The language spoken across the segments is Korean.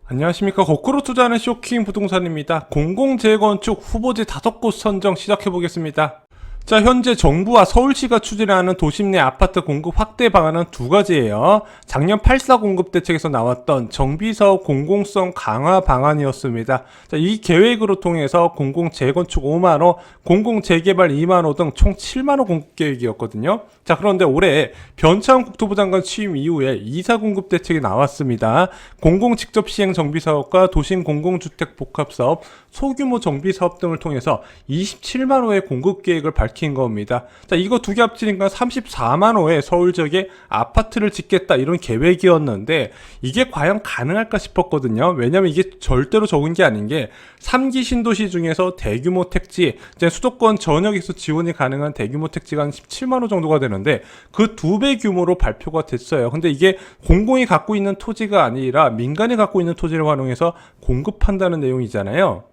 안녕하십니까. 거꾸로 투자하는 쇼킹 부동산입니다. 공공재건축 후보지 5곳 선정 시작해보겠습니다. 자, 현재 정부와 서울시가 추진하는 도심 내 아파트 공급 확대 방안은 두 가지예요. 작년 8.4 공급 대책에서 나왔던 정비사업 공공성 강화 방안이었습니다. 자, 이 계획으로 통해서 공공재건축 5만호, 공공재개발 2만호 등 총 7만호 공급 계획이었거든요. 자, 그런데 올해 변창흠 국토부 장관 취임 이후에 2사 공급 대책이 나왔습니다. 공공 직접 시행 정비사업과 도심 공공주택 복합사업, 소규모 정비사업 등을 통해서 27만 호의 공급 계획을 밝힌 겁니다. 자, 이거 두 개 합치니까 34만 호의 서울 지역에 아파트를 짓겠다 이런 계획이었는데 이게 과연 가능할까 싶었거든요. 왜냐면 이게 절대로 적은 게 아닌 게 3기 신도시 중에서 대규모 택지, 이제 수도권 전역에서 지원이 가능한 대규모 택지가 한 17만 호 정도가 되는데 그 2배 규모로 발표가 됐어요. 근데 이게 공공이 갖고 있는 토지가 아니라 민간이 갖고 있는 토지를 활용해서 공급한다는 내용이잖아요.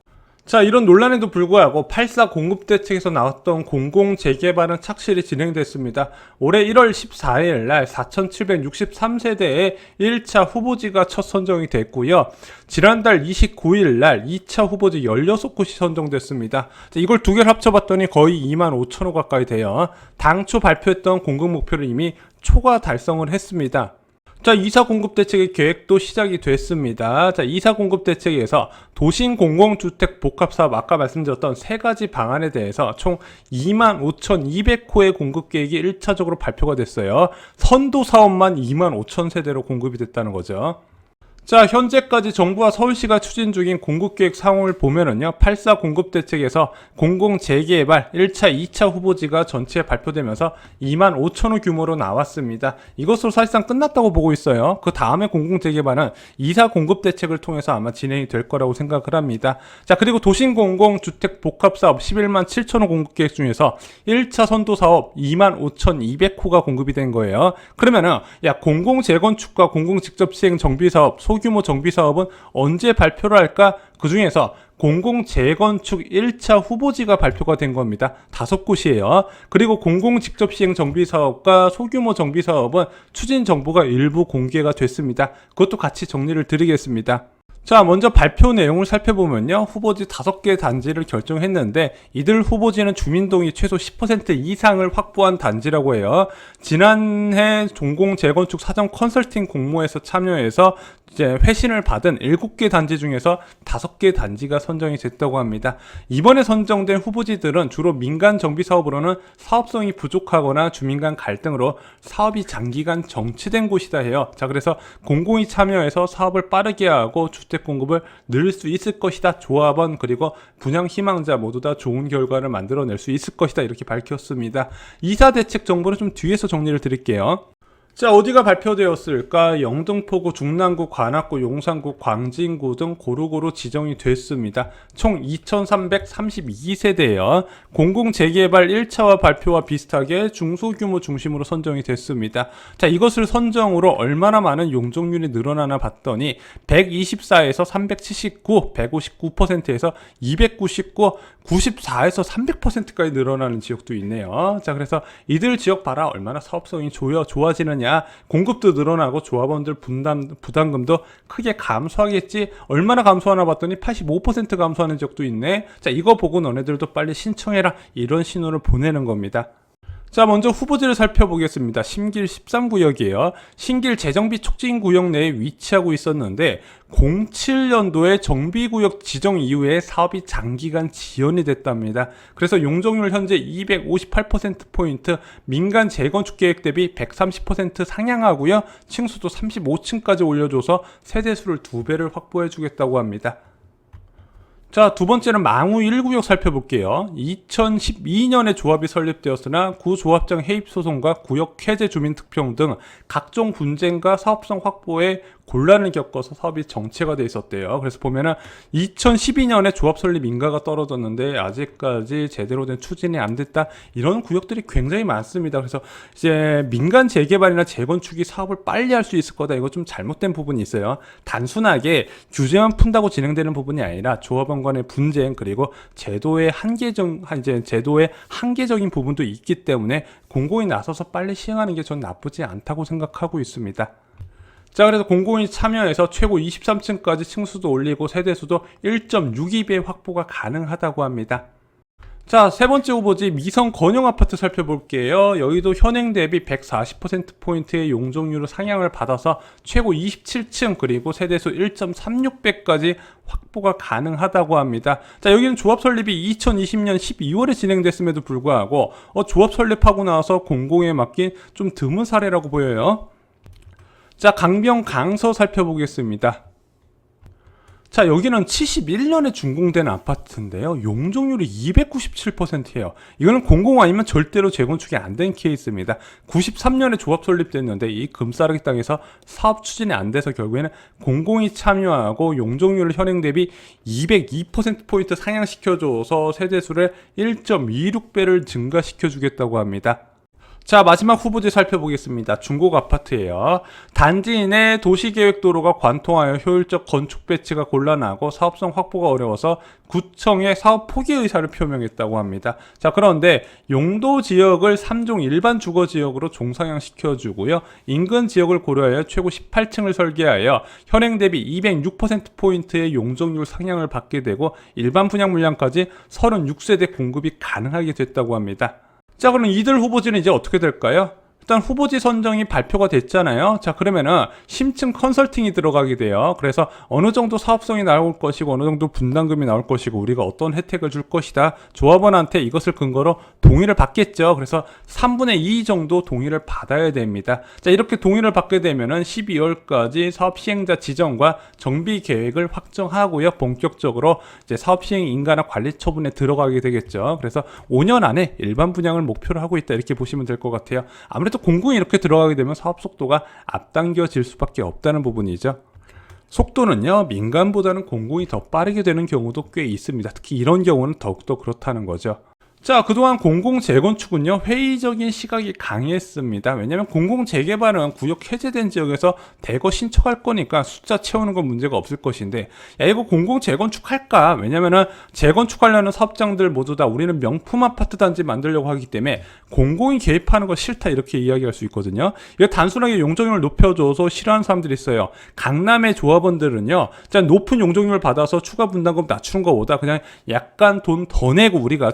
자, 이런 논란에도 불구하고 8.4 공급대책에서 나왔던 공공재개발은 착실히 진행됐습니다. 올해 1월 14일 날 4,763세대의 1차 후보지가 첫 선정이 됐고요. 지난달 29일 날 2차 후보지 16곳이 선정됐습니다. 자, 이걸 두 개를 합쳐봤더니 거의 2만 5천 호 가까이 돼요. 당초 발표했던 공급 목표를 이미 초과 달성을 했습니다. 자, 2사 공급 대책의 계획도 시작이 됐습니다. 자, 2사 공급 대책에서 도심 공공주택 복합사업 아까 말씀드렸던 세 가지 방안에 대해서 총 25,200호의 공급 계획이 1차적으로 발표가 됐어요. 선도 사업만 25,000세대로 공급이 됐다는 거죠. 자, 현재까지 정부와 서울시가 추진 중인 공급계획 상황을 보면은요, 8.4 공급대책에서 공공재개발 1차, 2차 후보지가 전체 발표되면서 2만 5천 호 규모로 나왔습니다. 이것으로 사실상 끝났다고 보고 있어요. 그 다음에 공공재개발은 2사 공급대책을 통해서 아마 진행이 될 거라고 생각을 합니다. 자, 그리고 도심공공주택 복합사업 11만 7천 호 공급계획 중에서 1차 선도사업 2만 5,200호가 공급이 된 거예요. 그러면은, 야, 공공재건축과 공공직접시행 정비사업, 소규모 정비사업은 언제 발표를 할까? 그 중에서 공공재건축 1차 후보지가 발표가 된 겁니다. 5곳이에요. 그리고 공공직접시행 정비사업과 소규모 정비사업은 추진 정보가 일부 공개가 됐습니다. 그것도 같이 정리를 드리겠습니다. 자, 먼저 발표 내용을 살펴보면요. 후보지 5개 단지를 결정했는데 이들 후보지는 주민동의 최소 10% 이상을 확보한 단지라고 해요. 지난해 공공재건축 사전 컨설팅 공모에서 참여해서 이제 회신을 받은 7개 단지 중에서 5개 단지가 선정이 됐다고 합니다. 이번에 선정된 후보지들은 주로 민간 정비 사업으로는 사업성이 부족하거나 주민 간 갈등으로 사업이 장기간 정체된 곳이다 해요. 자, 그래서 공공이 참여해서 사업을 빠르게 하고 주택 공급을 늘릴 수 있을 것이다. 조합원 그리고 분양 희망자 모두 다 좋은 결과를 만들어낼 수 있을 것이다. 이렇게 밝혔습니다. 2사 대책 정보는 좀 뒤에서 정리를 드릴게요. 자, 어디가 발표되었을까? 영등포구, 중랑구, 관악구, 용산구, 광진구 등 고루고루 지정이 됐습니다. 총 2,332세대예요. 공공재개발 1차와 발표와 비슷하게 중소규모 중심으로 선정이 됐습니다. 자, 이것을 선정으로 얼마나 많은 용적률이 늘어나나 봤더니 124에서 379, 159%에서 299, 94에서 300%까지 늘어나는 지역도 있네요. 자, 그래서 이들 지역 봐라. 얼마나 사업성이 좋아지느냐. 공급도 늘어나고 조합원들 부담금도 크게 감소하겠지. 얼마나 감소하나 봤더니 85% 감소하는 지역도 있네. 자, 이거 보고 너네들도 빨리 신청해라. 이런 신호를 보내는 겁니다. 자, 먼저 후보지를 살펴보겠습니다. 신길 13구역이에요. 신길 재정비 촉진구역 내에 위치하고 있었는데 07년도에 정비구역 지정 이후에 사업이 장기간 지연이 됐답니다. 그래서 용적률 현재 258%포인트, 민간 재건축 계획 대비 130% 상향하고요. 층수도 35층까지 올려줘서 세대수를 2배를 확보해 주겠다고 합니다. 자, 두 번째는 망우 1구역 살펴볼게요. 2012년에 조합이 설립되었으나 구조합장 해입소송과 구역 해제 주민특평 등 각종 분쟁과 사업성 확보에 곤란을 겪어서 사업이 정체가 돼 있었대요. 그래서 보면은 2012년에 조합 설립 인가가 떨어졌는데 아직까지 제대로 된 추진이 안 됐다. 이런 구역들이 굉장히 많습니다. 그래서 이제 민간 재개발이나 재건축이 사업을 빨리 할 수 있을 거다. 이거 좀 잘못된 부분이 있어요. 단순하게 규제만 푼다고 진행되는 부분이 아니라 조합원 정부권 간의 분쟁 그리고 제도의 한계적인 부분도 있기 때문에 공공이 나서서 빨리 시행하는 게 전 나쁘지 않다고 생각하고 있습니다. 자, 그래서 공공이 참여해서 최고 23층까지 층수도 올리고 세대수도 1.62배 확보가 가능하다고 합니다. 자, 세 번째 후보지 미성 건용 아파트 살펴볼게요. 여기도 현행 대비 140%포인트의 용적률로 상향을 받아서 최고 27층 그리고 세대수 1.36배까지 확보가 가능하다고 합니다. 자, 여기는 조합 설립이 2020년 12월에 진행됐음에도 불구하고 조합 설립하고 나서 공공에 맡긴 좀 드문 사례라고 보여요. 자, 강병 강서 살펴보겠습니다. 자, 여기는 71년에 준공된 아파트인데요. 용적률이 297%예요. 이거는 공공 아니면 절대로 재건축이 안 된 케이스입니다. 93년에 조합 설립됐는데 이 금싸라기 땅에서 사업 추진이 안 돼서 결국에는 공공이 참여하고 용적률을 현행 대비 202%포인트 상향시켜줘서 세대수를 1.26배를 증가시켜주겠다고 합니다. 자, 마지막 후보지 살펴보겠습니다. 중곡 아파트예요. 단지 내 도시계획도로가 관통하여 효율적 건축 배치가 곤란하고 사업성 확보가 어려워서 구청에 사업 포기 의사를 표명했다고 합니다. 자, 그런데 용도 지역을 3종 일반 주거 지역으로 종상향 시켜주고요. 인근 지역을 고려하여 최고 18층을 설계하여 현행 대비 206%포인트의 용적률 상향을 받게 되고 일반 분양 물량까지 36세대 공급이 가능하게 됐다고 합니다. 자, 그럼 이들 후보지는 이제 어떻게 될까요? 일단 후보지 선정이 발표가 됐잖아요. 자, 그러면은 심층 컨설팅이 들어가게 돼요. 그래서 어느 정도 사업성이 나올 것이고 어느 정도 분담금이 나올 것이고 우리가 어떤 혜택을 줄 것이다. 조합원한테 이것을 근거로 동의를 받겠죠. 그래서 3분의 2 정도 동의를 받아야 됩니다. 자, 이렇게 동의를 받게 되면은 12월까지 사업 시행자 지정과 정비 계획을 확정하고요. 본격적으로 이제 사업 시행 인가나 관리 처분에 들어가게 되겠죠. 그래서 5년 안에 일반 분양을 목표로 하고 있다. 이렇게 보시면 될 것 같아요. 아무래도 공공이 이렇게 들어가게 되면 사업 속도가 앞당겨질 수밖에 없다는 부분이죠. 속도는요, 민간보다는 공공이 더 빠르게 되는 경우도 꽤 있습니다. 특히 이런 경우는 더욱더 그렇다는 거죠. 자, 그동안 공공 재건축은요, 회의적인 시각이 강했습니다. 왜냐하면 공공 재개발은 구역 해제된 지역에서 대거 신청할 거니까 숫자 채우는 건 문제가 없을 것인데, 야, 이거 공공 재건축할까? 왜냐면은 재건축하려는 사업장들 모두 다 우리는 명품 아파트 단지 만들려고 하기 때문에 공공이 개입하는 거 싫다 이렇게 이야기할 수 있거든요. 이거 단순하게 용적률을 높여줘서 싫어하는 사람들이 있어요. 강남의 조합원들은요, 자, 높은 용적률을 받아서 추가 분담금 낮추는 것보다 그냥 약간 돈 더 내고 우리가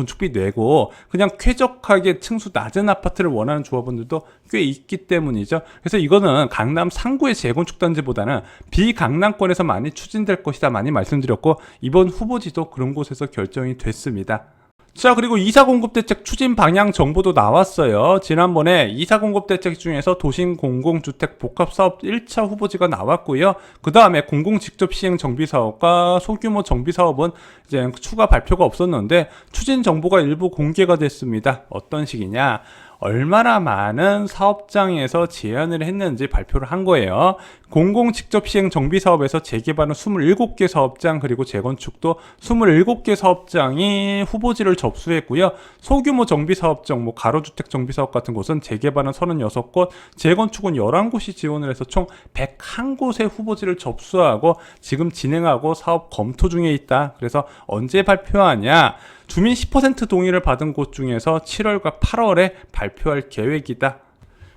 건축비 내고 그냥 쾌적하게 층수 낮은 아파트를 원하는 조합원들도 꽤 있기 때문이죠. 그래서 이거는 강남 상구의 재건축 단지보다는 비강남권에서 많이 추진될 것이다 많이 말씀드렸고, 이번 후보지도 그런 곳에서 결정이 됐습니다. 자, 그리고 이사공급대책 추진 방향 정보도 나왔어요. 지난번에 이사공급대책 중에서 도심 공공주택 복합사업 1차 후보지가 나왔고요. 그 다음에 공공직접시행 정비사업과 소규모 정비사업은 이제 추가 발표가 없었는데 추진 정보가 일부 공개가 됐습니다. 어떤 식이냐? 얼마나 많은 사업장에서 제안을 했는지 발표를 한 거예요. 공공 직접 시행 정비 사업에서 재개발은 27개 사업장 그리고 재건축도 27개 사업장이 후보지를 접수했고요. 소규모 정비 사업장, 가로주택 정비 사업 같은 곳은 재개발은 36곳, 재건축은 11곳이 지원을 해서 총 101곳의 후보지를 접수하고 지금 진행하고 사업 검토 중에 있다. 그래서 언제 발표하냐? 주민 10% 동의를 받은 곳 중에서 7월과 8월에 발표할 계획이다.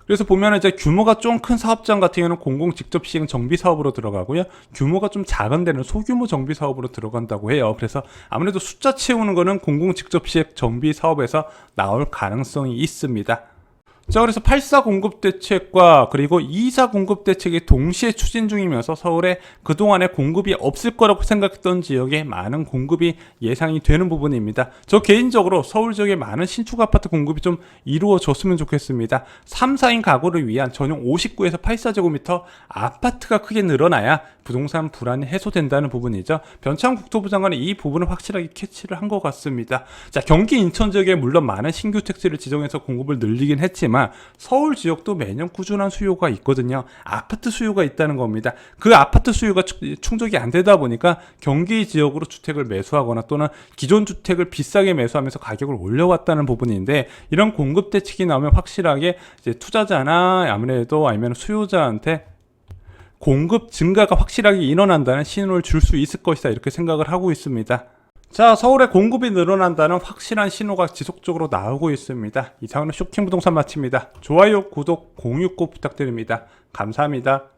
그래서 보면 이제 규모가 좀 큰 사업장 같은 경우는 공공 직접 시행 정비 사업으로 들어가고요. 규모가 좀 작은 데는 소규모 정비 사업으로 들어간다고 해요. 그래서 아무래도 숫자 채우는 거는 공공 직접 시행 정비 사업에서 나올 가능성이 있습니다. 자, 그래서 8사 공급대책과 그리고 2사 공급대책이 동시에 추진 중이면서 서울에 그동안에 공급이 없을 거라고 생각했던 지역에 많은 공급이 예상이 되는 부분입니다. 저 개인적으로 서울 지역에 많은 신축 아파트 공급이 좀 이루어졌으면 좋겠습니다. 3, 4인 가구를 위한 전용 59에서 84제곱미터 아파트가 크게 늘어나야 부동산 불안이 해소된다는 부분이죠. 변창 국토부 장관이 이 부분을 확실하게 캐치를 한 것 같습니다. 자, 경기 인천 지역에 물론 많은 신규 택지를 지정해서 공급을 늘리긴 했지만 서울 지역도 매년 꾸준한 수요가 있거든요. 아파트 수요가 있다는 겁니다. 그 아파트 수요가 충족이 안 되다 보니까 경기 지역으로 주택을 매수하거나 또는 기존 주택을 비싸게 매수하면서 가격을 올려왔다는 부분인데, 이런 공급 대책이 나오면 확실하게 이제 투자자나 아무래도 아니면 수요자한테 공급 증가가 확실하게 일어난다는 신호를 줄 수 있을 것이다, 이렇게 생각을 하고 있습니다. 자, 서울의 공급이 늘어난다는 확실한 신호가 지속적으로 나오고 있습니다. 이상으로 쇼킹 부동산 마칩니다. 좋아요, 구독, 공유 꼭 부탁드립니다. 감사합니다.